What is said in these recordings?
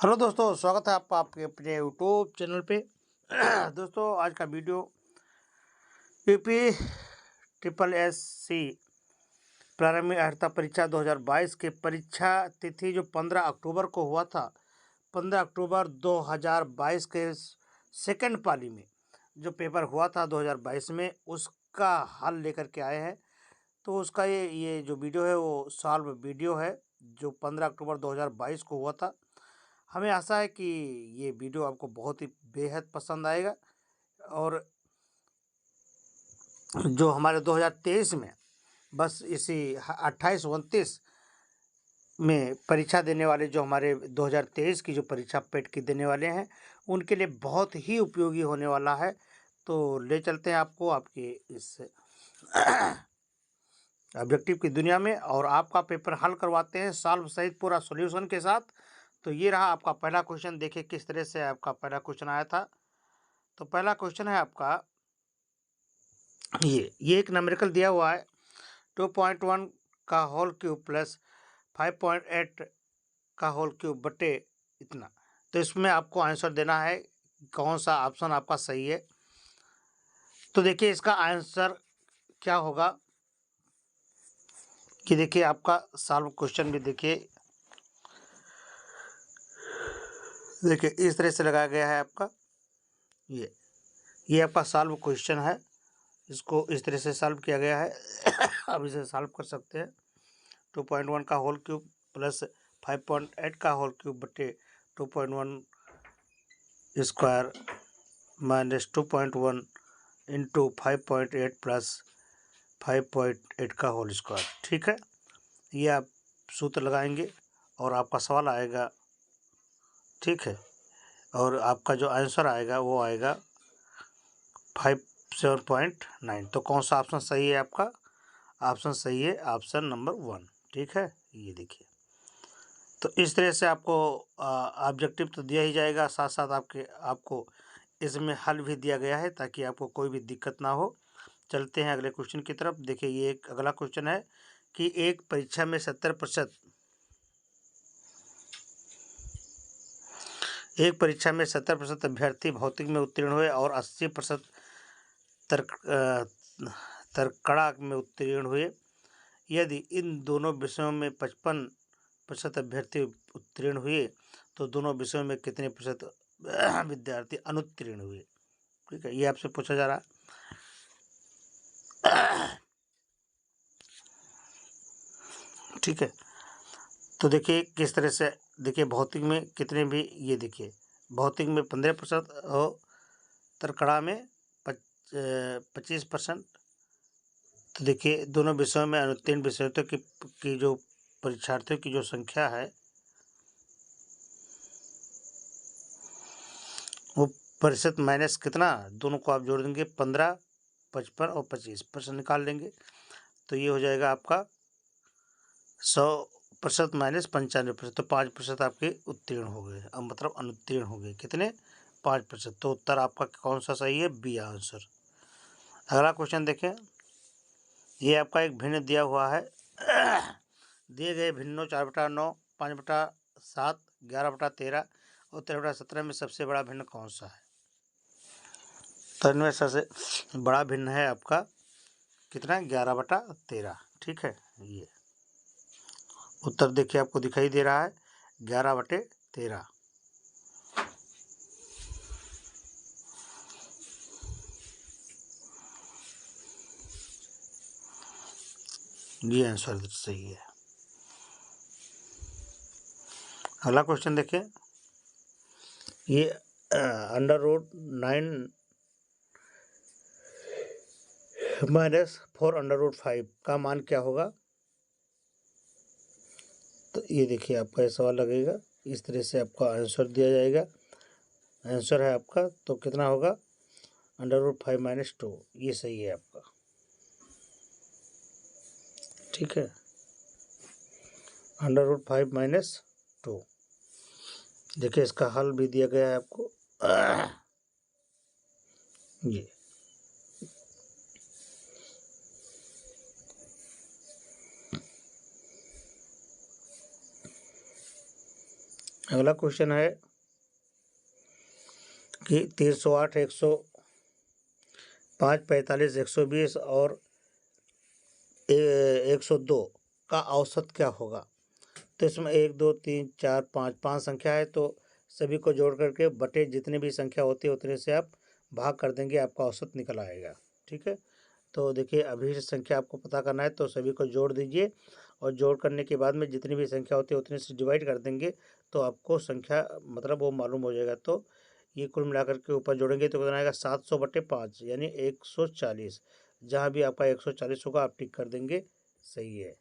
Hello दोस्तों, स्वागत है आपका आपके अपने यूट्यूब चैनल पे। दोस्तों, आज का video UP triple S C प्रारंभिक अर्हता परीक्षा 2022 के परीक्षा तिथि जो 15 अक्टूबर को हुआ था। 15 अक्टूबर 2022 के सेकंड पाली में जो पेपर हुआ था 2022 में, उसका हल लेकर के आए हैं। तो उसका ये जो वीडियो है वो सॉल्व वीडियो है जो 15 अक्टूबर 2022 को हुआ था। हमें आशा है कि ये वीडियो आपको बहुत ही बेहद पसंद आएगा। और जो हमारे 2023 में बस इसी 28-29 में परीक्षा देने वाले जो हमारे 2023 की जो परीक्षा पेट की देने वाले हैं, उनके लिए बहुत ही उपयोगी होने वाला है। तो ले चलते हैं आपको आपके इस ऑब्जेक्टिव की दुनिया में और आपका पेपर हल करवाते हैं सॉल्व सहित पूरा सॉल्यूशन के साथ। तो ये रहा आपका पहला क्वेश्चन। देखिए किस तरह से आपका पहला क्वेश्चन आया था। तो पहला क्वेश्चन है आपका ये एक न्यूमेरिकल दिया हुआ है 2.1 का होल क्यूब प्लस 5.8 का होल क्यूब बटे इतना। तो इसमें आपको आंसर देना है कौन सा ऑप्शन आपका सही है। तो देखिए इसका आंसर क्या होगा कि देखिए आपका सॉल्व क्वेश्चन भी देखिए इस तरह से लगाया गया है आपका। ये आपका सॉल्व क्वेश्चन है, इसको इस तरह से सॉल्व किया गया है। अब इसे सॉल्व कर सकते हैं। 2.1 का होल क्यूब प्लस 5.8 का होल क्यूब बटे 2.1 स्क्वायर माइनस 2.1 इंटू 5.8 प्लस 5.8 का होल स्क्वायर। ठीक है, ये आप सूत्र लगाएंगे और आपका सवाल आएगा। ठीक है, और आपका जो आंसर आएगा वो आएगा 57.9। तो कौन सा ऑप्शन सही है आपका? ऑप्शन सही है ऑप्शन नंबर 1। ठीक है, ये देखिए। तो इस तरह से आपको ऑब्जेक्टिव तो दिया ही जाएगा, साथ साथ आपको इसमें हल भी दिया गया है ताकि आपको कोई भी दिक्कत ना हो। चलते हैं अगले क्वेश्चन की तरफ। देखिए ये एक अगला क्वेश्चन है कि एक परीक्षा में 70% अभ्यर्थी भौतिक में उत्तीर्ण हुए और 80% तर्कड़ा में उत्तीर्ण हुए। यदि इन दोनों विषयों में 55% अभ्यर्थी उत्तीर्ण हुए तो दोनों विषयों में कितने प्रतिशत विद्यार्थी अनुत्तीर्ण हुए? ठीक है, ये आपसे पूछा जा रहा है। ठीक है, तो देखिए किस तरह से। देखिए भौतिक में कितने भी, ये देखिए भौतिक में 15% और तर्कड़ा में 25%। तो देखिए दोनों विषयों में अनुत्तीर्ण विषयों की जो परीक्षार्थियों की जो संख्या है वो प्रतिशत माइनस कितना, दोनों को आप जोड़ देंगे 15, 55 और 25% निकाल लेंगे। तो ये हो जाएगा आपका 100% माइनस 95%। तो 5% आपके उत्तीर्ण हो गए, अब मतलब अनुत्तीर्ण हो गए कितने? 5%। तो उत्तर आपका कौन सा सही है? B answer. अगला क्वेश्चन देखें। ये आपका एक भिन्न दिया हुआ है। दिए गए भिन्नों 4/9, 5/7, 11/13 और 13/17 में सबसे बड़ा भिन्न कौन सा है? तो इनमें सबसे बड़ा भिन्न है आपका कितना? 11/13। ठीक है, ये उत्तर देखिए आपको दिखाई दे रहा है 11/13। ये आंसर सही है। अगला क्वेश्चन देखिए। ये √9 माइनस 4√5 का मान क्या होगा? तो ये देखिए आपका ये सवाल लगेगा, इस तरह से आपका आंसर दिया जाएगा। आंसर है आपका तो कितना होगा? √5 - 2। ये सही है आपका। ठीक है, √5 - 2। देखिए इसका हल भी दिया गया है आपको। ये अगला क्वेश्चन है कि 308, 105, 45, 120 और 102 का औसत क्या होगा। तो इसमें 1, 2, 3, 4, 5 संख्या है, तो सभी को जोड़ करके बटे जितनी भी संख्या होती है उतने से आप भाग कर देंगे, आपका औसत निकल आएगा। ठीक है, तो देखिए अभी संख्या आपको पता करना है, तो सभी को जोड़ दीजिए और जोड़ करने के बाद में जितनी भी संख्या होती है उतने से डिवाइड कर देंगे, तो आपको संख्या मतलब वो मालूम हो जाएगा। तो ये कुल मिलाकर के ऊपर जोड़ेंगे तो कितना आएगा, 700/5 यानी 140। जहाँ भी आपका 140 होगा आप टिक कर देंगे, सही है।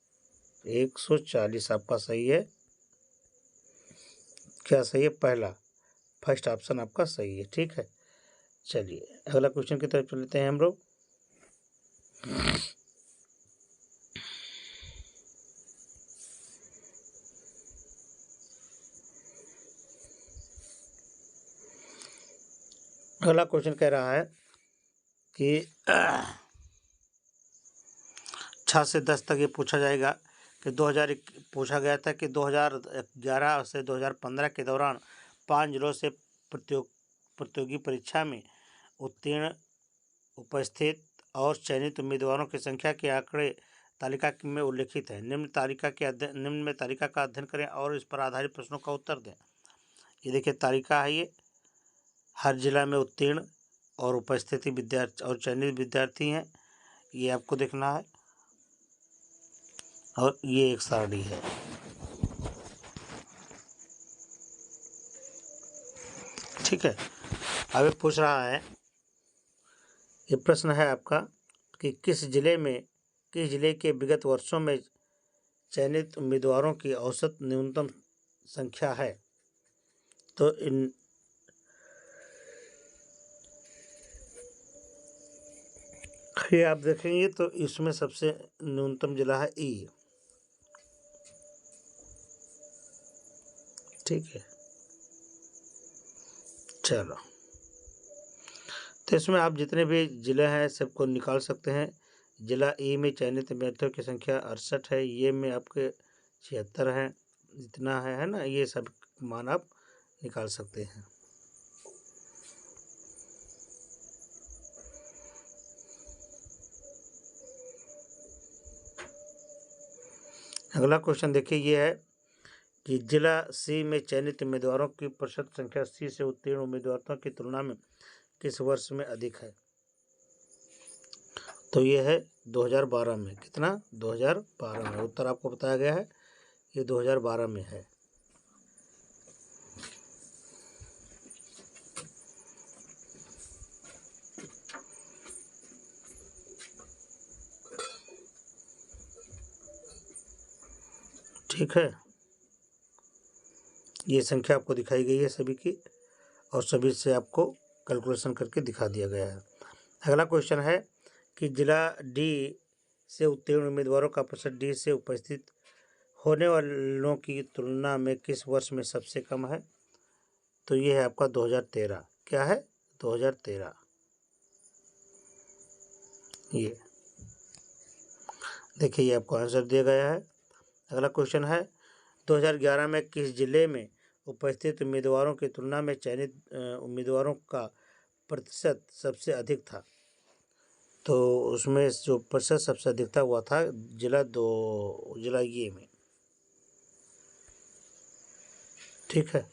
140 आपका सही है। क्या सही है, पहला फर्स्ट ऑप्शन आपका सही है। ठीक है, चलिए अगला क्वेश्चन की तरफ चलते हैं हम लोग। अगला क्वेश्चन कह रहा है कि 6 से 10 तक ये पूछा जाएगा कि 2000 पूछा गया था कि 2011 से 2015 के दौरान 5 जिलों से प्रतियोगी परीक्षा में उत्तीर्ण उपस्थित और चयनित उम्मीदवारों की संख्या के आंकड़े तालिका में उल्लिखित है। निम्न में तालिका का अध्ययन करें और इस पर आधारित प्रश्नों का उत्तर दें। ये देखिए तालिका है, ये हर जिला में उत्तीर्ण और उपस्थिति विद्यार्थी और चयनित विद्यार्थी हैं, ये आपको देखना है, और ये एक सारणी है। ठीक है, अब ये पूछ रहा है, ये प्रश्न है आपका कि किस जिले के विगत वर्षों में चयनित उम्मीदवारों की औसत न्यूनतम संख्या है। तो ये आप देखेंगे तो इसमें सबसे न्यूनतम जिला है ई। ठीक है, चलो, तो इसमें आप जितने भी जिले हैं सबको निकाल सकते हैं। जिला ई में चयनित अभ्यर्थियों की संख्या 68 है, ये में आपके 76 है, जितना है ना, ये सब मान आप निकाल सकते हैं। अगला क्वेश्चन देखिए, ये है कि जिला सी में चयनित उम्मीदवारों की प्रतिशत संख्या सी से उत्तीर्ण उम्मीदवारों की तुलना में किस वर्ष में अधिक है। तो ये है 2012 में। कितना, 2012 में। उत्तर आपको बताया गया है, ये 2012 में है। ठीक है, ये संख्या आपको दिखाई गई है सभी की, और सभी से आपको कैलकुलेशन करके दिखा दिया गया है। अगला क्वेश्चन है कि जिला डी से उत्तीर्ण उम्मीदवारों का प्रतिशत डी से उपस्थित होने वालों की तुलना में किस वर्ष में सबसे कम है। तो ये है आपका 2013। क्या है, 2013। ये देखिए, ये आपको आंसर दिया गया है। अगला क्वेश्चन है 2011 में किस जिले में उपस्थित उम्मीदवारों की तुलना में चयनित उम्मीदवारों का प्रतिशत सबसे अधिक था। तो उसमें जो प्रतिशत सबसे अधिक था वह था जिला ये में। ठीक है,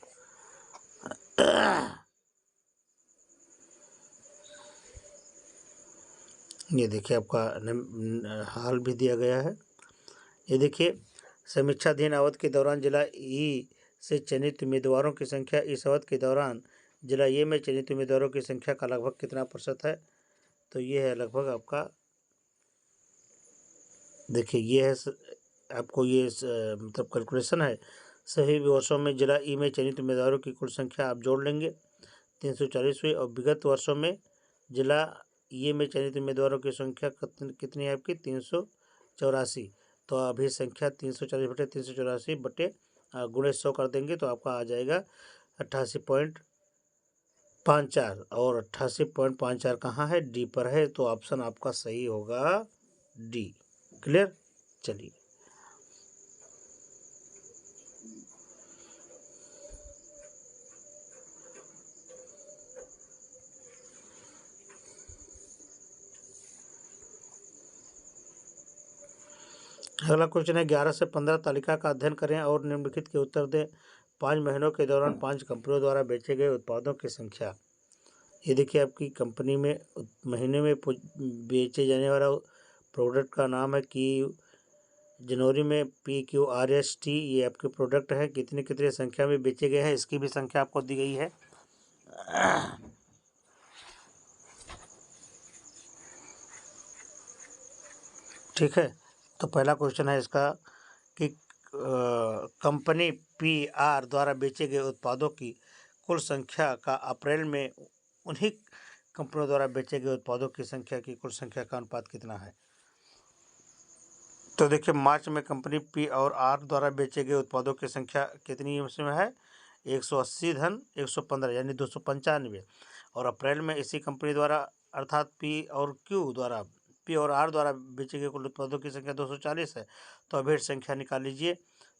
ये देखिए आपका हाल भी दिया गया है। ये देखिए, समीक्षाधीन अवधि के दौरान जिला ई से चयनित उम्मीदवारों की संख्या इस अवधि के दौरान जिला ए में चयनित उम्मीदवारों की संख्या का लगभग कितना प्रतिशत है। तो ये है लगभग आपका, देखिए ये है आपको ये मतलब कैलकुलेशन है। सभी वर्षों में जिला ई में चयनित उम्मीदवारों की कुल संख्या आप जोड़ लेंगे, 340 हुई, और विगत वर्षों में जिला ये में चयनित उम्मीदवारों की संख्या कितनी है आपकी, 384। तो अभी संख्या 340/384 कर देंगे तो आपका आ जाएगा 88.54, और 88.54 कहाँ है, डी पर है। तो ऑप्शन आपका सही होगा डी। क्लियर, चलिए अगला क्वेश्चन है 11 से 15 तालिका का अध्ययन करें और निम्नलिखित के उत्तर दें। 5 महीनों के दौरान 5 कंपनियों द्वारा बेचे गए उत्पादों की संख्या। ये देखिए आपकी कंपनी में महीने में बेचे जाने वाला प्रोडक्ट का नाम है कि जनवरी में PQRST, ये आपके प्रोडक्ट है। कितने कितने संख्या में बेचे गए हैं इसकी भी संख्या आपको दी गई है। ठीक है, तो पहला क्वेश्चन है इसका कि कंपनी PR द्वारा बेचे गए उत्पादों की कुल संख्या का अप्रैल में उन्हीं कंपनियों द्वारा बेचे गए उत्पादों की संख्या की कुल संख्या का अनुपात कितना है। तो देखिए मार्च में कंपनी P और R द्वारा बेचे गए उत्पादों की संख्या कितनी उसमें है 180 धन 115 यानी 295। और अप्रैल में इसी कंपनी द्वारा अर्थात P और R द्वारा बेचे गए कुल उत्पादों की संख्या 240 है। तो अभी संख्या निकाल लीजिए,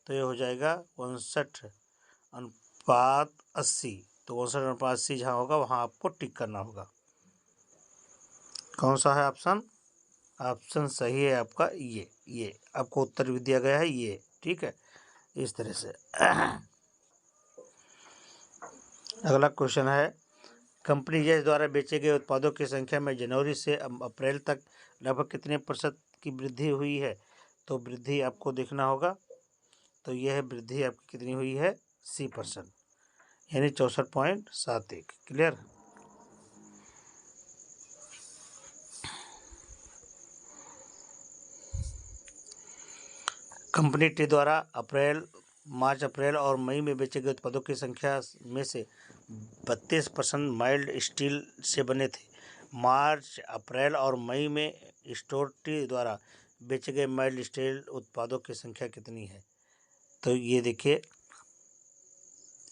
तो ये हो जाएगा 59/80। तो 59/80 जहाँ होगा वहाँ आपको टिक करना होगा। कौन सा है ऑप्शन? ऑप्शन सही है आपका ये आपको उत्तर भी दिया गया है ये। ठीक है, इस तरह से। अगला क्वेश्चन है कंपनी यस द्वारा बेचे गए उत्पादों की संख्या में जनवरी से अप्रैल तक लगभग कितने प्रतिशत की वृद्धि हुई है। तो वृद्धि आपको देखना होगा, तो यह है वृद्धि आपकी कितनी हुई है C%, यानी 64.71। क्लियर। कंपनी टी द्वारा मार्च अप्रैल और मई में बेचे गए उत्पादों की संख्या में से 32% माइल्ड स्टील से बने थे। मार्च अप्रैल और मई में स्टोर टी द्वारा बेचे गए माइल्ड स्टील उत्पादों की संख्या कितनी है। तो ये देखिए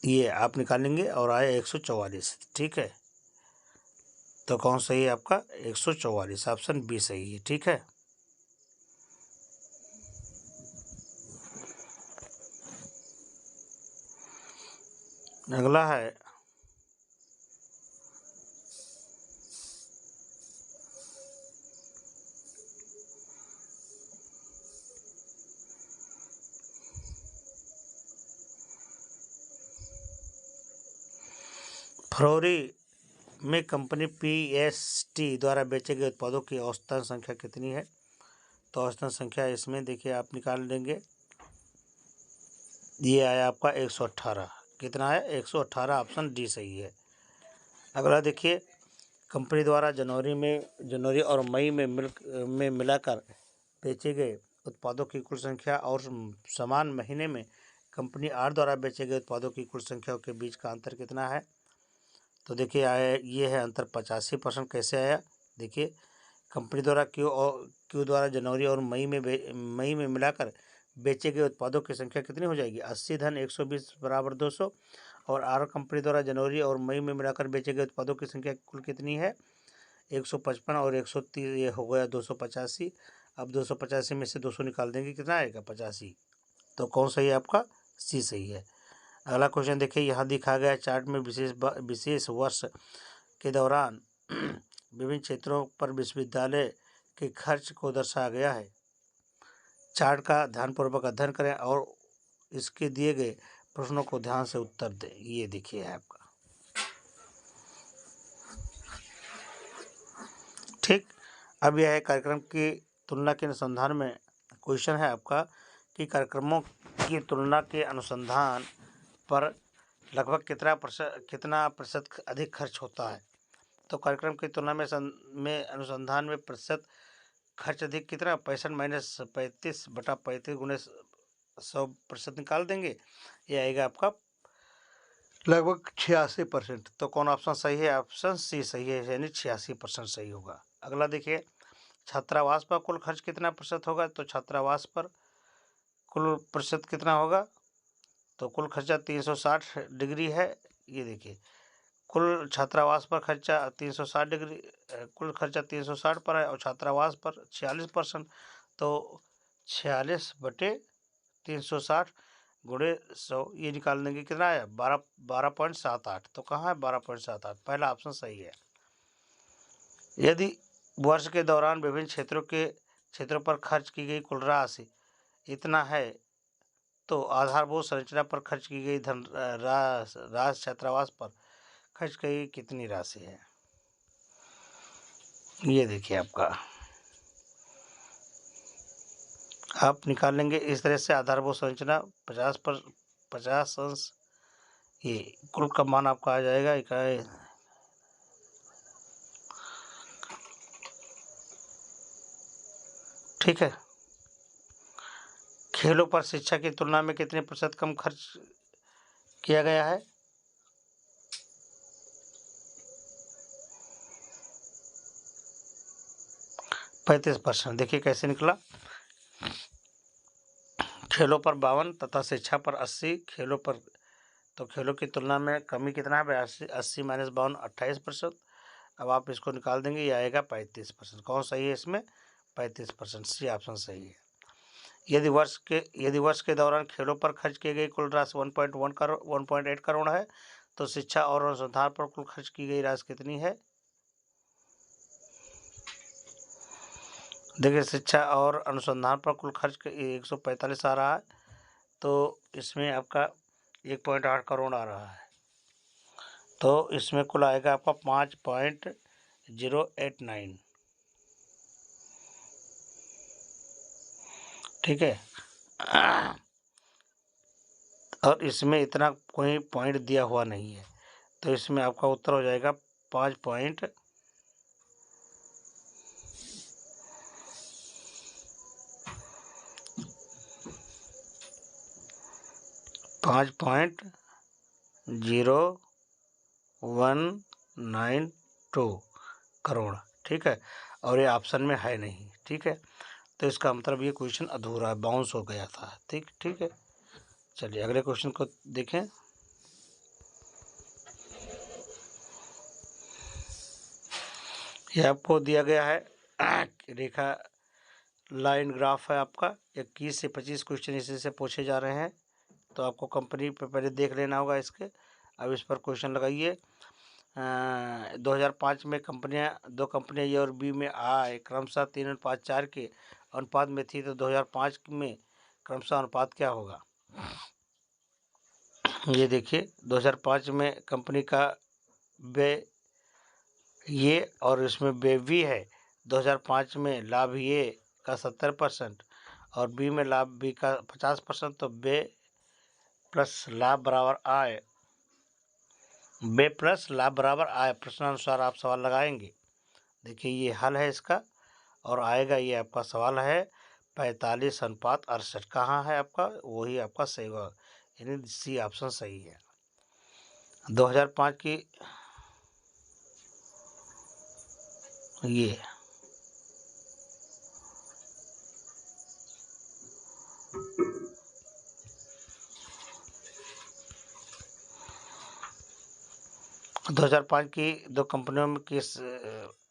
ये आप निकालेंगे और आए 144। ठीक है, तो कौन सही है आपका 144, ऑप्शन बी सही है। ठीक है, अगला है फरवरी में कंपनी PST द्वारा बेचे गए उत्पादों की औसतन संख्या कितनी है। तो औसतन संख्या इसमें देखिए आप निकाल लेंगे, ये आया आपका 118। कितना है 118, ऑप्शन डी सही है। अगला देखिए कंपनी द्वारा जनवरी और मई में मिलाकर बेचे गए उत्पादों की कुल संख्या और समान महीने में कंपनी R द्वारा बेचे गए उत्पादों की कुल संख्या के बीच का अंतर कितना है। तो देखिए आया ये है अंतर 85%। कैसे आया देखिए, कंपनी द्वारा क्यू द्वारा जनवरी और मई में मिलाकर बेचे गए उत्पादों की संख्या कितनी हो जाएगी 80 धन 120 बराबर 200। और आर कंपनी द्वारा जनवरी और मई में मिलाकर बेचे गए उत्पादों की संख्या कुल कितनी है 155 और 130, ये हो गया 285। अब 285 में से 200 निकाल देंगे, कितना आएगा 85। तो कौन सही है आपका सी सही है। अगला क्वेश्चन देखिए यहाँ दिखा गया चार्ट में विशेष वर्ष के दौरान विभिन्न क्षेत्रों पर विश्वविद्यालय के खर्च को दर्शाया गया है। चार्ट का ध्यानपूर्वक अध्ययन करें और इसके दिए गए प्रश्नों को ध्यान से उत्तर दें। ये देखिए है आपका। ठीक, अब यह है कार्यक्रम की तुलना के अनुसंधान में क्वेश्चन है आपका कि कार्यक्रमों की तुलना के अनुसंधान पर लगभग कितना प्रतिशत अधिक खर्च होता है। तो कार्यक्रम की तुलना में अनुसंधान में प्रतिशत खर्च अधिक कितना 65 - 35 बटा 35 गुणे 100% निकाल देंगे, ये आएगा आपका लगभग 86%। तो कौन ऑप्शन सही है, ऑप्शन सी सही है, यानी 86% सही होगा। अगला देखिए छात्रावास पर कुल खर्च कितना प्रतिशत होगा। तो छात्रावास पर कुल प्रतिशत कितना होगा, तो कुल खर्चा 360 डिग्री है। ये देखिए कुल छात्रावास पर खर्चा 360 डिग्री, कुल खर्चा 360 पर है और छात्रावास पर 46%। तो 46/360 गुणे 100, ये निकाल देंगे, कितना है 12.78। तो कहाँ है 12.78, पहला ऑप्शन सही है। यदि वर्ष के दौरान विभिन्न क्षेत्रों पर खर्च की गई कुल राशि इतना है तो आधारभूत संरचना पर खर्च की गई धन राशि छात्रावास पर खर्च की गई कितनी राशि है। ये देखिए आपका आप निकाल लेंगे इस तरह से। आधारभूत संरचना 50 अंश ये कुल का मान आपका आ जाएगा इकाई। ठीक है। खेलों पर शिक्षा की तुलना में कितने प्रतिशत कम खर्च किया गया है। 35%। देखिए कैसे निकला। खेलों पर 52 तथा शिक्षा पर 80। खेलों पर तो खेलों की तुलना में कमी कितना है 80 माइनस 52 28%। अब आप इसको निकाल देंगे ये आएगा 35%। कौन सही है इसमें 35%। सी ऑप्शन सही है। यदि वर्ष के दौरान खेलों पर खर्च की गई कुल राशि 1.8 करोड़ है तो शिक्षा और अनुसंधान पर कुल खर्च की गई राशि कितनी है। देखिए शिक्षा और अनुसंधान पर कुल खर्च 145 आ रहा है तो इसमें आपका 1.8 करोड़ आ रहा है तो इसमें कुल आएगा आपका 5.089। ठीक है। और इसमें इतना कोई पॉइंट दिया हुआ नहीं है तो इसमें आपका उत्तर हो जाएगा 5.0192 करोड़। ठीक है। और ये ऑप्शन में है नहीं। ठीक है। तो इसका मतलब ये क्वेश्चन अधूरा है, बाउंस हो गया था। ठीक है। चलिए अगले क्वेश्चन को देखें। ये आपको दिया गया है रेखा लाइन ग्राफ है आपका। 21 से 25 क्वेश्चन इसी से पूछे जा रहे हैं तो आपको कंपनी पे पहले देख लेना होगा इसके। अब इस पर क्वेश्चन लगाइए। 2005 में दो कंपनियां ए और बी में आय क्रमशः 3:4 के अनुपात में थी तो 2005 में क्रमशः अनुपात क्या होगा। ये देखिए 2005 में कंपनी का व्यय ये और इसमें व्यय भी है। 2005 में लाभ ये का 70% और बी में लाभ बी का 50%। तो व्यय प्लस लाभ बराबर आय, व्यय प्लस लाभ बराबर आय। प्रश्नानुसार आप सवाल लगाएंगे। देखिए ये हल है इसका और आएगा ये आपका सवाल है 45:68। कहाँ है आपका वही आपका सही होगा यानी सी ऑप्शन सही है। 2005 की ये 2005 की दो कंपनियों में की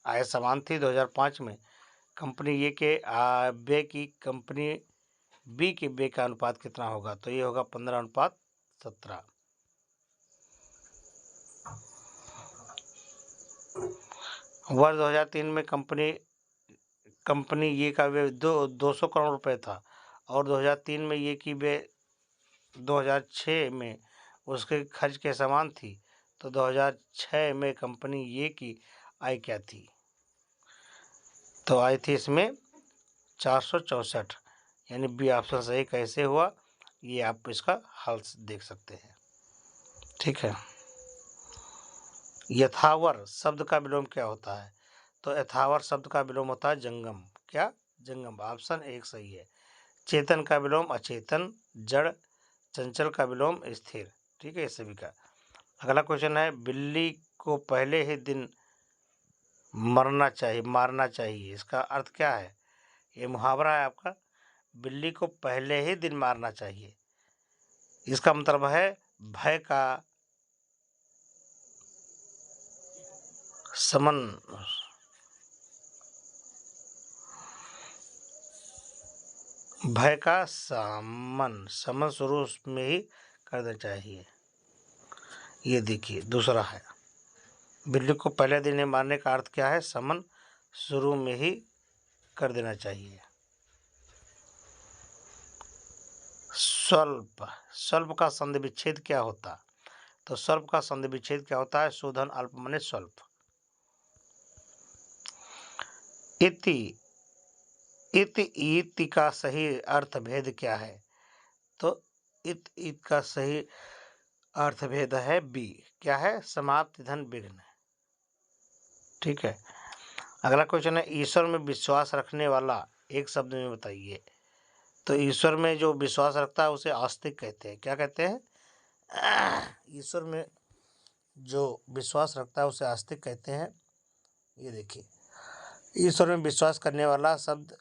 आय समान थी। 2005 में कंपनी ए के व्यय की कंपनी बी के व्यय का अनुपात कितना होगा तो ये होगा 15:17। वर्ष 2003 में कंपनी ये का व्यय 200 करोड़ रुपए था और 2003 में ये की व्यय 2006 में उसके खर्च के समान थी तो 2006 में कंपनी ये की आय क्या थी तो आय थी इसमें 464 यानी बी ऑप्शन सही कैसे हुआ ये आप इसका हल देख सकते हैं। ठीक है। यथावर शब्द का विलोम क्या होता है तो यथावर शब्द का विलोम होता है जंगम। क्या जंगम। ऑप्शन 1 सही है। चेतन का विलोम अचेतन, जड़, चंचल का विलोम स्थिर। ठीक है। सभी का अगला क्वेश्चन है बिल्ली को पहले ही दिन मारना चाहिए इसका अर्थ क्या है। ये मुहावरा है आपका। बिल्ली को पहले ही दिन मारना चाहिए इसका मतलब है भय का समन शुरू में ही कर देना चाहिए। ये देखिए दूसरा है बिल्ली को पहले दिन मारने का अर्थ क्या है समन शुरू में ही कर देना चाहिए। स्वल्प, स्वल्प का संधि विच्छेद क्या होता है? तो स्वल्प का संधि विच्छेद क्या होता है? शोधन अल्प माने स्वल्प। इति, इति का सही अर्थ भेद क्या है? तो इत का सही अर्थभेद है बी। क्या है? समाप्ति धन विघ्न। ठीक है। अगला क्वेश्चन है, ईश्वर में विश्वास रखने वाला एक शब्द में बताइए। तो ईश्वर में जो विश्वास रखता है उसे आस्तिक कहते हैं। क्या कहते हैं? ईश्वर में जो विश्वास रखता है उसे आस्तिक कहते हैं। ये देखिए, ईश्वर में विश्वास करने वाला शब्द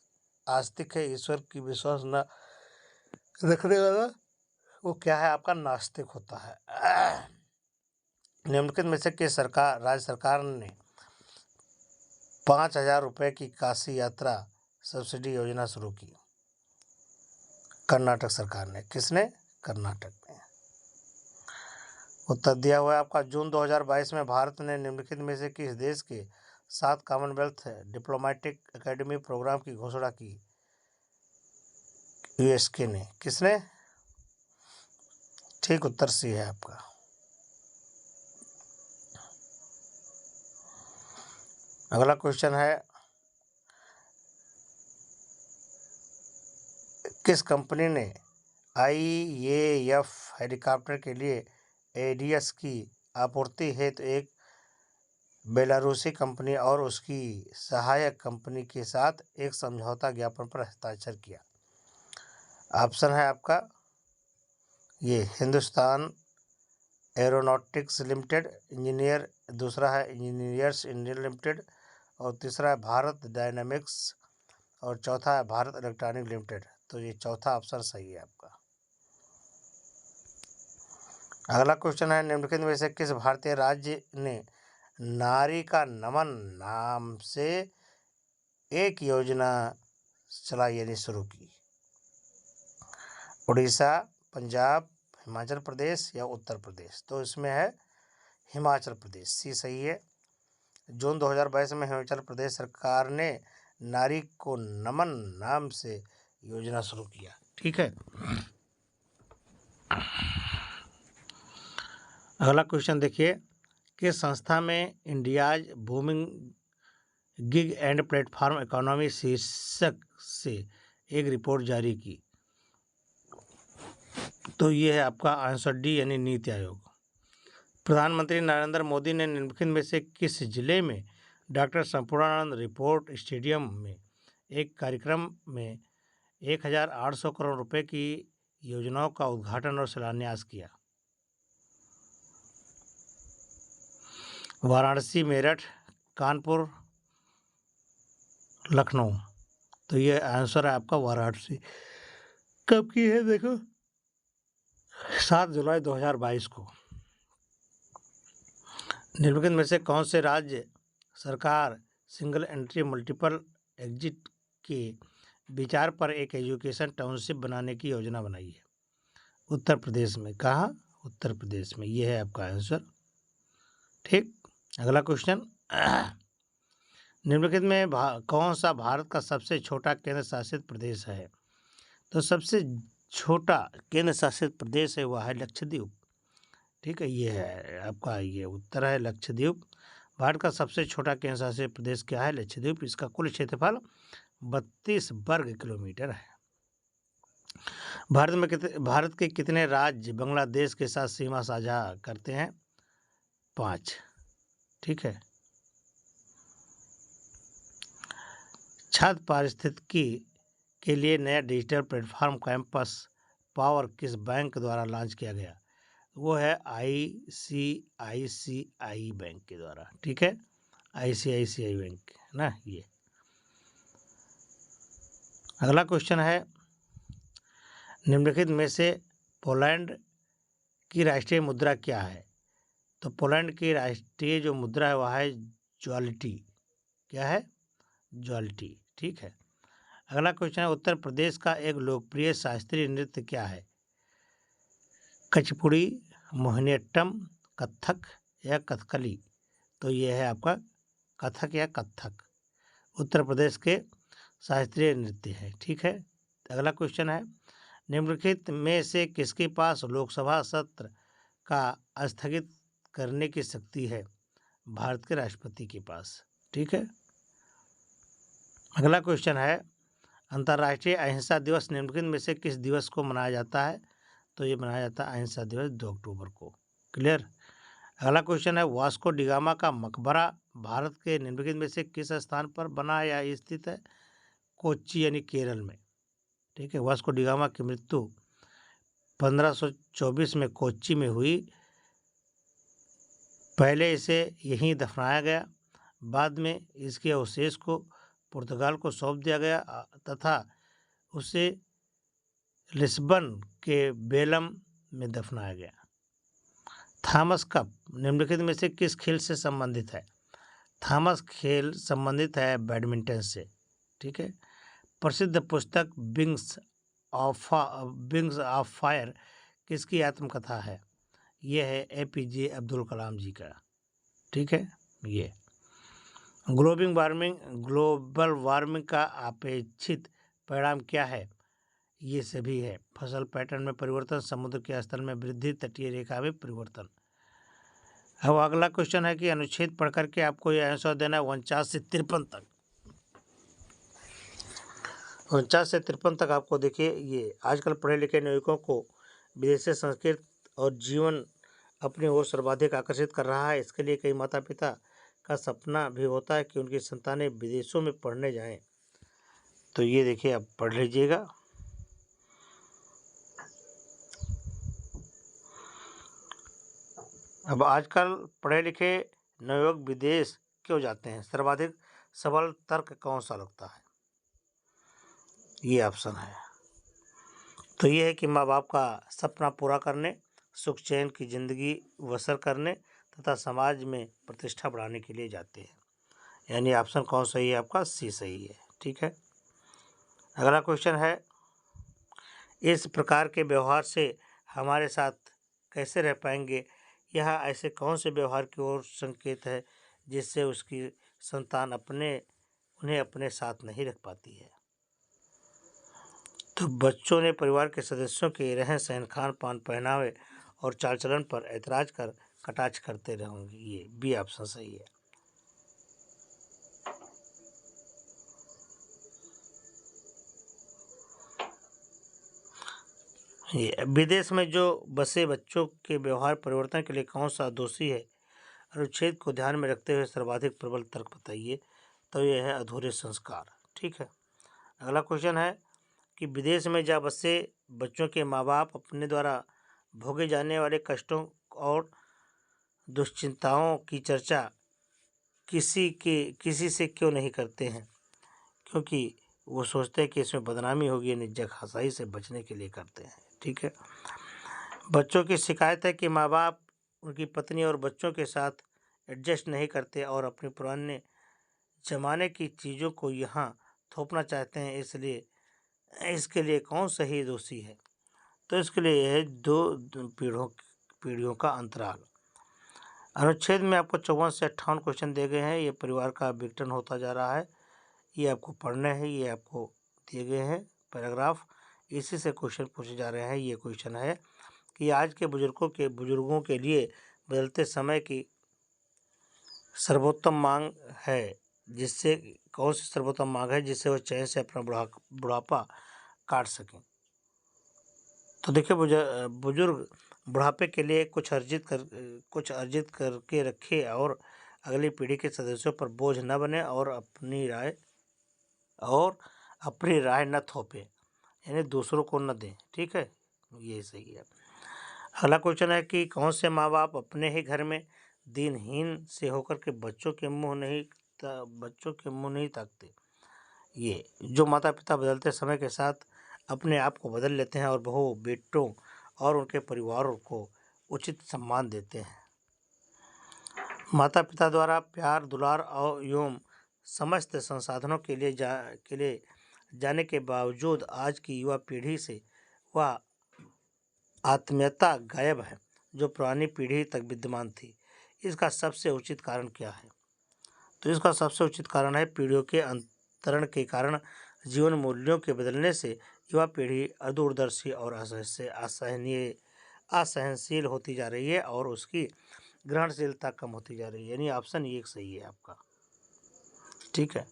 आस्तिक है। ईश्वर की विश्वास न रखने वाला वो क्या है? आपका नास्तिक होता है। निम्नलिखित में से किस सरकार, राज्य सरकार ने 5,000 रुपये की काशी यात्रा सब्सिडी योजना शुरू की? कर्नाटक सरकार ने। किसने? कर्नाटक ने। उत्तर दिया हुआ है आपका। जून 2022 में भारत ने निम्नलिखित में से किस देश के 7 कॉमनवेल्थ डिप्लोमेटिक एकेडमी प्रोग्राम की घोषणा की? यूएसके ने। किसने? ठीक उत्तर सी है आपका। अगला क्वेश्चन है, किस कंपनी ने IAF हेलीकॉप्टर के लिए एडीएस की आपूर्ति हेतु एक बेलारूसी कंपनी और उसकी सहायक कंपनी के साथ एक समझौता ज्ञापन पर हस्ताक्षर किया? ऑप्शन है आपका ये हिंदुस्तान एरोनॉटिक्स लिमिटेड इंजीनियर, दूसरा है इंजीनियर्स इंडिया लिमिटेड, और तीसरा है भारत डायनामिक्स, और चौथा है भारत इलेक्ट्रॉनिक लिमिटेड। तो ये चौथा ऑप्शन सही है आपका। अगला क्वेश्चन है, निम्नलिखित में से किस भारतीय राज्य ने नारी का नमन नाम से एक योजना चलाई यानी शुरू की? उड़ीसा, पंजाब, हिमाचल प्रदेश या उत्तर प्रदेश? तो इसमें है हिमाचल प्रदेश। सी सही है। जून 2022 में हिमाचल प्रदेश सरकार ने नारी को नमन नाम से योजना शुरू किया। ठीक है। अगला क्वेश्चन देखिए, किस संस्था में India's booming gig and platform economy शीर्षक से एक रिपोर्ट जारी की? तो ये है आपका आंसर डी यानी नीति आयोग। प्रधानमंत्री नरेंद्र मोदी ने निम्नलिखित में से किस जिले में डॉक्टर संपूर्णानंद रिपोर्ट स्टेडियम में एक कार्यक्रम में 1,800 करोड़ रुपए की योजनाओं का उद्घाटन और शिलान्यास किया? वाराणसी, मेरठ, कानपुर, लखनऊ? तो ये आंसर है आपका वाराणसी। कब की है देखो? 7 जुलाई 2022 को। निम्नलिखित में से कौन से राज्य सरकार सिंगल एंट्री मल्टीपल एग्जिट के विचार पर एक एजुकेशन टाउनशिप बनाने की योजना बनाई है? उत्तर प्रदेश में। कहाँ? उत्तर प्रदेश में। ये है आपका आंसर। ठीक। अगला क्वेश्चन, निम्नलिखित में कौन सा भारत का सबसे छोटा केंद्र शासित प्रदेश है? तो सबसे छोटा केंद्र शासित प्रदेश है वह है लक्षद्वीप। ठीक है, ये है आपका, ये उत्तर है लक्षद्वीप। भारत का सबसे छोटा केंद्र शासित प्रदेश क्या है? लक्षद्वीप। इसका कुल क्षेत्रफल 32 वर्ग किलोमीटर है। भारत के कितने राज्य बांग्लादेश के साथ सीमा साझा करते हैं? 5। ठीक है। छात्र पारिस्थितिकी के लिए नया डिजिटल प्लेटफॉर्म कैंपस पावर किस बैंक द्वारा लॉन्च किया गया? वो है ICICI बैंक के द्वारा। ठीक है, ICICI बैंक ना ये। अगला क्वेश्चन है, निम्नलिखित में से पोलैंड की राष्ट्रीय मुद्रा क्या है? तो पोलैंड की राष्ट्रीय जो मुद्रा है वह है ज्वालिटी। क्या है? ज्वालिटी। ठीक है। अगला क्वेश्चन है, उत्तर प्रदेश का एक लोकप्रिय शास्त्रीय नृत्य क्या है? कुचिपुड़ी, मोहिनीअट्टम, कथक या कथकली? तो ये है आपका कथक या कथक, उत्तर प्रदेश के शास्त्रीय नृत्य है। ठीक है। अगला क्वेश्चन है, निम्नलिखित में से किसके पास लोकसभा सत्र का स्थगित करने की शक्ति है? भारत के राष्ट्रपति के पास। ठीक है। अगला क्वेश्चन है, अंतर्राष्ट्रीय अहिंसा दिवस निम्नलिखित में से किस दिवस को मनाया जाता है? तो ये मनाया जाता है अहिंसा दिवस 2 अक्टूबर को। क्लियर। अगला क्वेश्चन है, वास्को डिगामा का मकबरा भारत के निम्नलिखित में से किस स्थान पर बना या स्थित है? कोच्चि यानी केरल में। ठीक है। वास्को डिगामा की मृत्यु 1524 में कोच्चि में हुई। पहले इसे यहीं दफनाया गया, बाद में इसके अवशेष को पुर्तगाल को सौंप दिया गया तथा उसे लिस्बन के बेलम में दफनाया गया। थॉमस कप निम्नलिखित में से किस खेल से संबंधित है? थॉमस खेल संबंधित है बैडमिंटन से। ठीक है। प्रसिद्ध पुस्तक विंग्स ऑफ फायर किसकी आत्मकथा है? यह है एपीजे अब्दुल कलाम जी का। ठीक है। ये ग्लोबल वार्मिंग का अपेक्षित परिणाम क्या है? ये सभी है, फसल पैटर्न में परिवर्तन, समुद्र के स्तर में वृद्धि, तटीय रेखा में परिवर्तन। अब अगला क्वेश्चन है कि अनुच्छेद पढ़ करके आपको यह आंसर देना है 49 से 53 तक। 49 से 53 तक आपको देखिए, ये आजकल पढ़े लिखे नागरिकों को विदेशी संस्कृति और जीवन अपनी ओर सर्वाधिक आकर्षित कर रहा है। इसके लिए कई माता पिता का सपना भी होता है कि उनकी संतानें विदेशों में पढ़ने जाएं। तो ये देखिए, आप पढ़ लीजिएगा। अब आजकल पढ़े लिखे नवयुवक विदेश क्यों जाते हैं? सर्वाधिक सबल तर्क कौन सा लगता है? ये ऑप्शन है। तो ये है कि माँ बाप का सपना पूरा करने, सुख चैन की जिंदगी बसर करने तथा समाज में प्रतिष्ठा बढ़ाने के लिए जाते हैं। यानी ऑप्शन कौन सही है? आपका सी सही है। ठीक है। अगला क्वेश्चन है, इस प्रकार के व्यवहार से हमारे साथ कैसे रह पाएंगे? यह ऐसे कौन से व्यवहार की ओर संकेत है जिससे उसकी संतान उन्हें अपने साथ नहीं रख पाती है? तो बच्चों ने परिवार के सदस्यों के रहन सहन, खान पान, पहनावे और चाल चलन पर ऐतराज कर कटाक्ष करते रहेंगे। ये बी ऑप्शन सही है। ये विदेश में जो बसे बच्चों के व्यवहार परिवर्तन के लिए कौन सा दोषी है? अनुच्छेद को ध्यान में रखते हुए सर्वाधिक प्रबल तर्क बताइए। तो यह है अधूरे संस्कार। ठीक है। अगला क्वेश्चन है कि विदेश में जा बसे बच्चों के माँ बाप अपने द्वारा भोगे जाने वाले कष्टों और दुश्चिंताओं की चर्चा किसी से क्यों नहीं करते हैं? क्योंकि वो सोचते हैं कि इसमें बदनामी होगी, यानी जगहसाई से बचने के लिए करते हैं। ठीक है। बच्चों की शिकायत है कि माँ बाप उनकी पत्नी और बच्चों के साथ एडजस्ट नहीं करते और अपने पुराने जमाने की चीज़ों को यहाँ थोपना चाहते हैं। इसके लिए कौन सही दोषी है? तो इसके लिए यह है दो पीढ़ियों का अंतराल। अनुच्छेद में आपको 54 से 58 क्वेश्चन दिए गए हैं। ये परिवार का विघटन होता जा रहा है, ये आपको पढ़ने हैं। ये आपको दिए गए हैं पैराग्राफ, इसी से क्वेश्चन पूछे जा रहे हैं। ये क्वेश्चन है कि आज के बुजुर्गों के लिए बदलते समय की सर्वोत्तम मांग है, जिससे कौन सी सर्वोत्तम मांग है जिससे वो चैन से अपना बुढ़ापा काट सकें? तो देखिए, बुजुर्ग बुढ़ापे के लिए कुछ अर्जित करके रखे और अगली पीढ़ी के सदस्यों पर बोझ न बने और अपनी राय न थोपे, यानी दूसरों को न दें। ठीक है। ये सही है। अगला क्वेश्चन है कि कौन से माँ बाप अपने ही घर में दीनहीन से होकर के बच्चों के मुंह नहीं ताकते? ये जो माता पिता बदलते समय के साथ अपने आप को बदल लेते हैं और बहू बेटों और उनके परिवारों को उचित सम्मान देते हैं। माता पिता द्वारा प्यार, दुलार और एवं समस्त संसाधनों के लिए जाने के बावजूद आज की युवा पीढ़ी से वह आत्मीयता गायब है जो पुरानी पीढ़ी तक विद्यमान थी। इसका सबसे उचित कारण क्या है? तो इसका सबसे उचित कारण है पीढ़ियों के अंतरण के कारण जीवन मूल्यों के बदलने से युवा पीढ़ी अदूरदर्शी और असहनशील होती जा रही है और उसकी ग्रहणशीलता कम होती जा रही है। यानी ऑप्शन ये सही है आपका। ठीक है,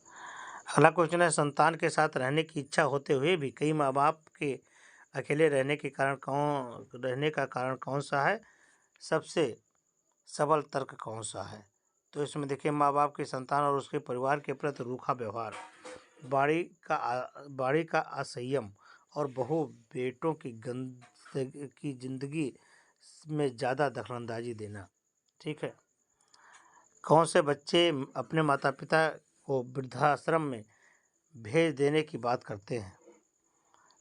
अगला क्वेश्चन है, संतान के साथ रहने की इच्छा होते हुए भी कई माँ बाप के अकेले रहने का कारण कौन सा है? सबसे सबल तर्क कौन सा है? तो इसमें देखिए, माँ बाप की संतान और उसके परिवार के प्रति रूखा व्यवहार, बाड़ी का असंयम और बहु बेटों की जिंदगी में ज़्यादा दखलंदाजी देना। ठीक है, कौन से बच्चे अपने माता पिता को वृद्धाश्रम में भेज देने की बात करते हैं?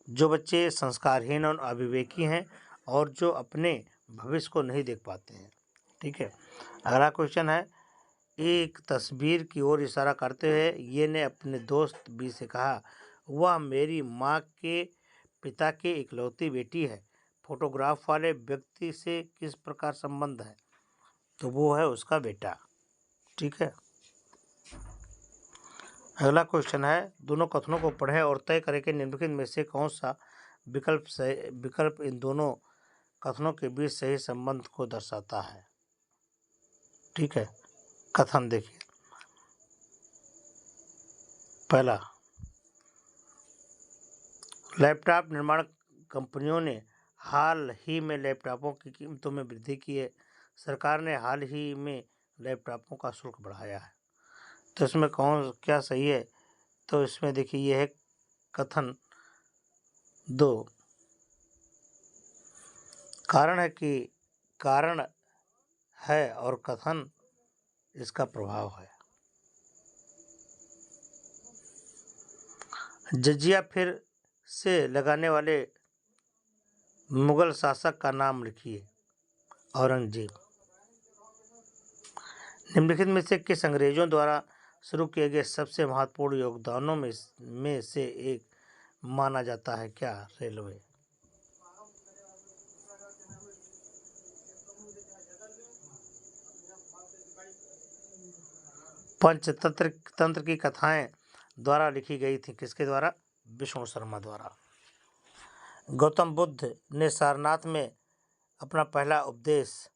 जो बच्चे संस्कारहीन और अविवेकी हैं और जो अपने भविष्य को नहीं देख पाते हैं। ठीक है, अगला क्वेश्चन है, एक तस्वीर की ओर इशारा करते हुए ये ने अपने दोस्त बी से कहा, वह मेरी माँ के पिता की इकलौती बेटी है। फोटोग्राफ वाले व्यक्ति से किस प्रकार संबंध है? तो वो है उसका बेटा। ठीक है, अगला क्वेश्चन है, दोनों कथनों को पढ़ें और तय करें कि निम्नलिखित में से कौन सा विकल्प इन दोनों कथनों के बीच सही संबंध को दर्शाता है। ठीक है, कथन देखिए, पहला, लैपटॉप निर्माण कंपनियों ने हाल ही में लैपटॉपों की कीमतों में वृद्धि की है। सरकार ने हाल ही में लैपटॉपों का शुल्क बढ़ाया है। तो इसमें क्या सही है? तो इसमें देखिए, यह है कथन 2। कारण है और कथन इसका प्रभाव है। जजिया फिर से लगाने वाले मुगल शासक का नाम लिखिए। औरंगजेब। निम्नलिखित में से किस अंग्रेजों द्वारा शुरू किए गए सबसे महत्वपूर्ण योगदानों में से एक माना जाता है? क्या? रेलवे। पंचतंत्र की कथाएं द्वारा लिखी गई थी। किसके द्वारा? विष्णु शर्मा द्वारा। गौतम बुद्ध ने सारनाथ में अपना पहला उपदेश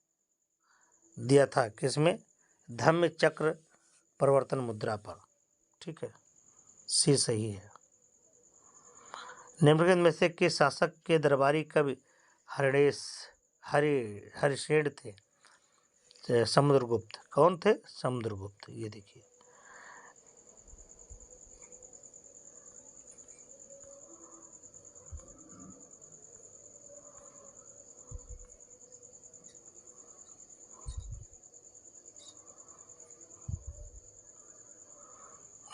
दिया था किसमें? धम्म चक्र प्रवर्तन मुद्रा पर। ठीक है, सी सही है। निम्नलिखित में से किस शासक के दरबारी कवि हरिश्रेण थे? समुद्रगुप्त। कौन थे? समुद्रगुप्त। ये देखिए,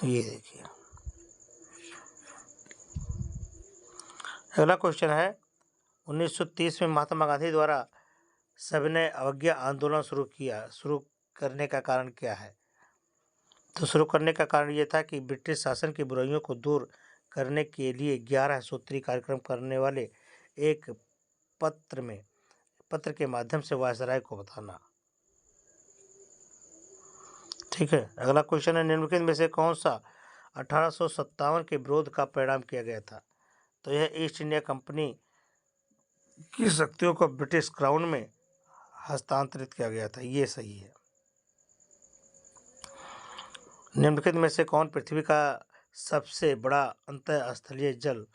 ये देखिए, अगला क्वेश्चन है, 1930 में महात्मा गांधी द्वारा सविनय अवज्ञा आंदोलन शुरू करने का कारण क्या है? तो शुरू करने का कारण यह था कि ब्रिटिश शासन की बुराइयों को दूर करने के लिए 11 सूत्री कार्यक्रम करने वाले एक पत्र के माध्यम से वायसराय को बताना। ठीक है, अगला क्वेश्चन है, निम्नलिखित में से कौन सा 1857 के विरोध का परिणाम किया गया था? तो यह ईस्ट इंडिया कंपनी की शक्तियों को ब्रिटिश क्राउन में हस्तांतरित किया गया था। ये सही है। निम्नलिखित में से कौन पृथ्वी का सबसे बड़ा अंतःस्थलीय जल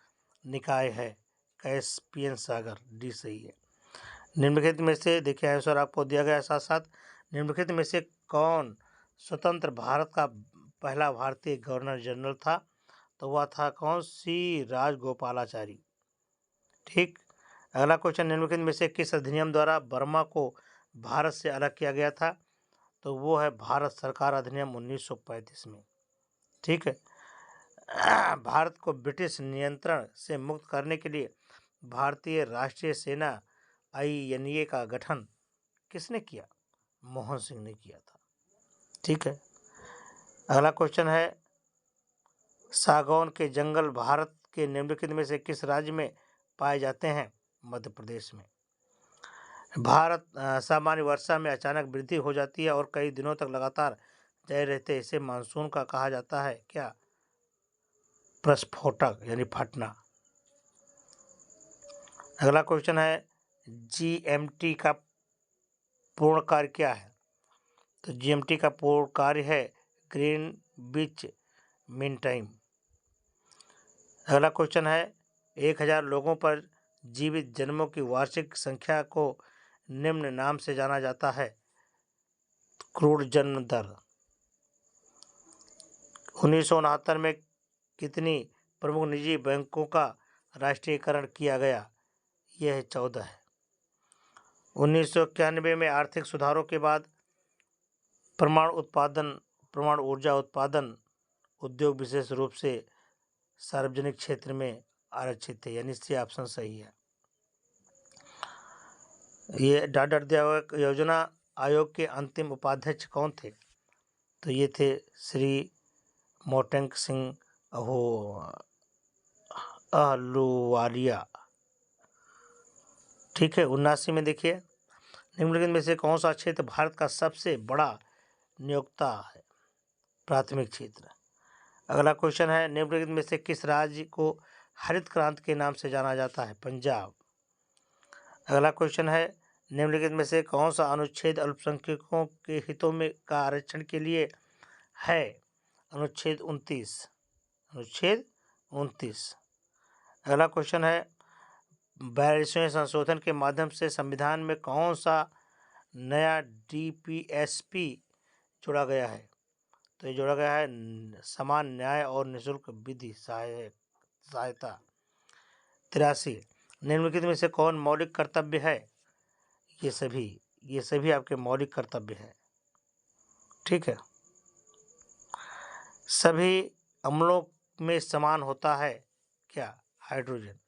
निकाय है? कैस्पियन सागर। डी सही है। निम्नलिखित में से देखिए, आंसर आपको दिया गया। साथ साथ निम्नलिखित में से कौन स्वतंत्र भारत का पहला भारतीय गवर्नर जनरल था? तो वह था कौन? सी राजगोपालाचारी। ठीक, अगला क्वेश्चन, निम्नलिखित में से किस अधिनियम द्वारा बर्मा को भारत से अलग किया गया था? तो वो है भारत सरकार अधिनियम 1935 में। ठीक है, भारत को ब्रिटिश नियंत्रण से मुक्त करने के लिए भारतीय राष्ट्रीय सेना INA का गठन किसने किया? मोहन सिंह ने किया था। ठीक है, अगला क्वेश्चन है, सागौन के जंगल भारत के निम्नलिखित में से किस राज्य में पाए जाते हैं? मध्य प्रदेश में। सामान्य वर्षा में अचानक वृद्धि हो जाती है और कई दिनों तक लगातार जारी रहते हैं, इसे मानसून का कहा जाता है। क्या? प्रस्फोटक यानी फटना। अगला क्वेश्चन है GMT का पूर्ण कार्य क्या है? तो GMT का पूर्ण कार्य है ग्रीनविच मीन टाइम। अगला क्वेश्चन है 1000 लोगों पर जीवित जन्मों की वार्षिक संख्या को निम्न नाम से जाना जाता है। क्रूड जन्म दर। 1969 में कितनी प्रमुख निजी बैंकों का राष्ट्रीयकरण किया गया? यह है 14 है। 1991 में आर्थिक सुधारों के बाद परमाणु ऊर्जा उत्पादन उद्योग विशेष रूप से सार्वजनिक क्षेत्र में आरक्षित थे, यानी सी ऑप्शन सही है। ये डाटा योजना आयोग के अंतिम उपाध्यक्ष कौन थे? तो ये थे श्री मोटेंक सिंह अहलूवालिया। ठीक है। 79 में देखिए, निम्नलिखित में से कौन सा क्षेत्र भारत का सबसे बड़ा नियोक्ता है? प्राथमिक क्षेत्र। अगला क्वेश्चन है निम्नलिखित में से किस राज्य को हरित क्रांति के नाम से जाना जाता है? पंजाब। अगला क्वेश्चन है निम्नलिखित में से कौन सा अनुच्छेद अल्पसंख्यकों के हितों में का आरक्षण के लिए है? अनुच्छेद 29। अनुच्छेद 29। अगला क्वेश्चन है 42वें संशोधन के माध्यम से संविधान में कौन सा नया DPSP जोड़ा गया है? तो ये जोड़ा गया है समान न्याय और निःशुल्क विधि सहायता। 83। निम्नलिखित में से कौन मौलिक कर्तव्य है? ये सभी आपके मौलिक कर्तव्य हैं। ठीक है। सभी अम्लों में समान होता है क्या? हाइड्रोजन।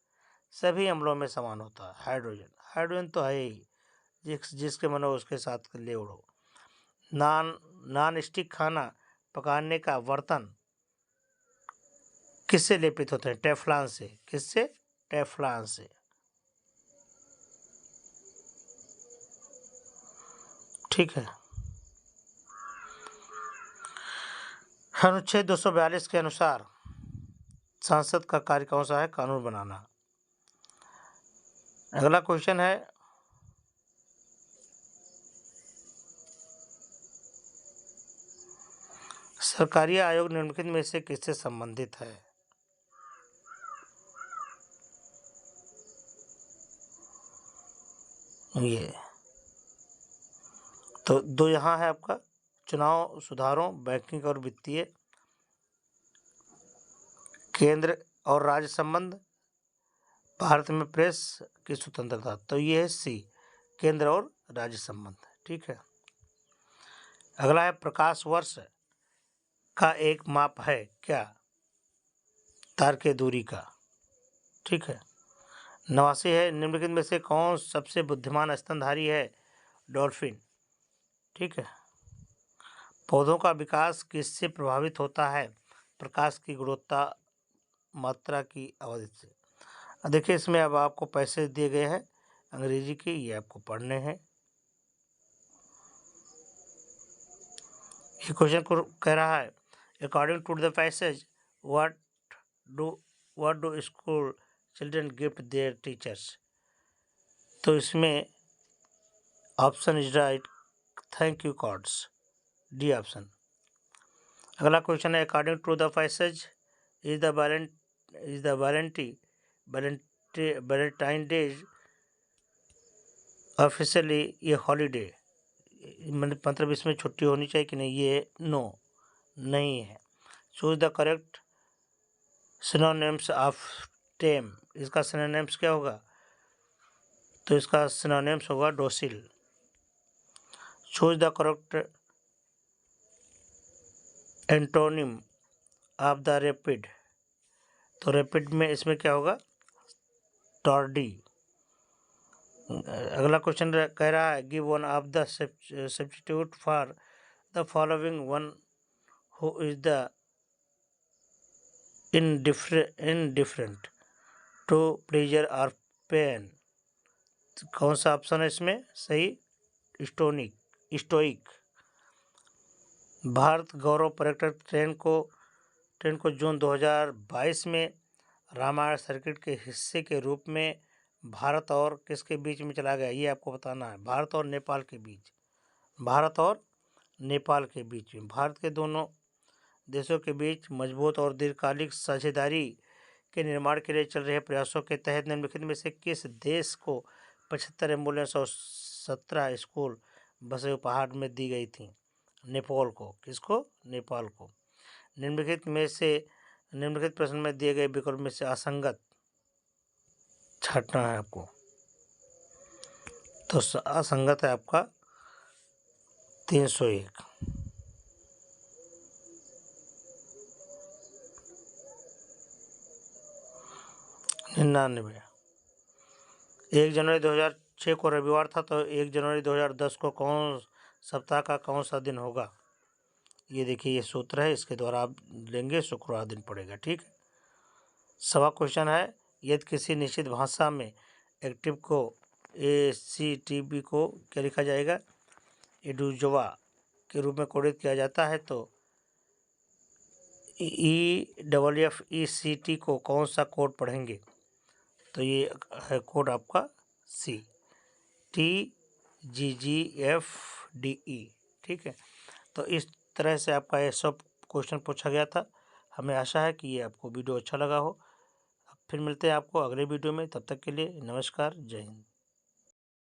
सभी अम्लों में समान होता है हाइड्रोजन। हाइड्रोजन तो है ही, जिसके मन हो उसके साथ ले उड़ो। नॉन स्टिक खाना पकाने का बर्तन किससे लेपित होते हैं? टेफ्लॉन से। किससे? टेफ्लॉन से। ठीक है। अनुच्छेद 242 के अनुसार संसद का कार्य कौन सा है? कानून बनाना। अगला क्वेश्चन है सरकारी आयोग निम्नलिखित में से किससे संबंधित है? ये तो दो यहाँ है आपका, चुनाव सुधारों, बैंकिंग और वित्तीय, केंद्र और राज्य संबंध, भारत में प्रेस की स्वतंत्रता। तो ये है सी, केंद्र और राज्य संबंध। ठीक है। अगला है प्रकाश वर्ष का एक माप है क्या? तारकीय दूरी का। ठीक है। 89 है निम्नलिखित में से कौन सबसे बुद्धिमान स्तनधारी है? डॉल्फिन। ठीक है। पौधों का विकास किससे प्रभावित होता है? प्रकाश की गुणवत्ता, मात्रा की अवधि से। देखिए इसमें अब आपको पैसे दिए गए हैं अंग्रेजी के, ये आपको पढ़ने हैं। ये क्वेश्चन को कह रहा है according to the passage what do school children gift their teachers. तो इसमें option is right, thank you cards, D option. अगला क्वेश्चन है according to the passage is the Valentine days officially ये हॉलीडे, मतलब इसमें छुट्टी होनी चाहिए कि नहीं? ये नो, नहीं है। Choose the correct synonyms of tame. इसका सिनोनिम्स क्या होगा? तो इसका सिनोनिम्स होगा docile. Choose the correct antonym of the rapid. तो रैपिड में इसमें क्या होगा? टॉर्डी। अगला क्वेश्चन कह रहा है give one of the substitute for the following one who is the indifferent to pleasure और पेन। कौन सा ऑप्शन है इसमें सही? स्टोइक। भारत गौरव पर्यटक ट्रेन को जून 2022 में रामायण सर्किट के हिस्से के रूप में भारत और किसके बीच में चला गया, ये आपको बताना है। भारत और नेपाल के बीच, भारत और नेपाल के बीच में, भारत के दोनों देशों के बीच मजबूत और दीर्घकालिक साझेदारी के निर्माण के लिए चल रहे प्रयासों के तहत निम्नलिखित में से किस देश को 75 एम्बुलेंस और 17 स्कूल बसें उपहार में दी गई थी? नेपाल को। किसको? नेपाल को। निम्नलिखित प्रश्न में दिए गए विकल्प में से असंगत छांटना है आपको। तो असंगत है आपका 301। 99। 1 जनवरी 2006 को रविवार था, तो 1 जनवरी 2010 को कौन सप्ताह का कौन सा दिन होगा? ये देखिए, ये सूत्र है, इसके द्वारा आप लेंगे, शुक्रवार दिन पड़ेगा। ठीक है। सवा क्वेश्चन है, यदि किसी निश्चित भाषा में एक्टिव को ACTB को क्या लिखा जाएगा? एडुजवा के रूप में कोडित किया जाता है, तो EFFECT को कौन सा कोड पढ़ेंगे? तो ये है कोड आपका TGGFDE। ठीक है। तो इस तरह से आपका ये सब क्वेश्चन पूछा गया था। हमें आशा है कि ये आपको वीडियो अच्छा लगा हो। फिर मिलते हैं आपको अगले वीडियो में, तब तक के लिए नमस्कार, जय हिंद।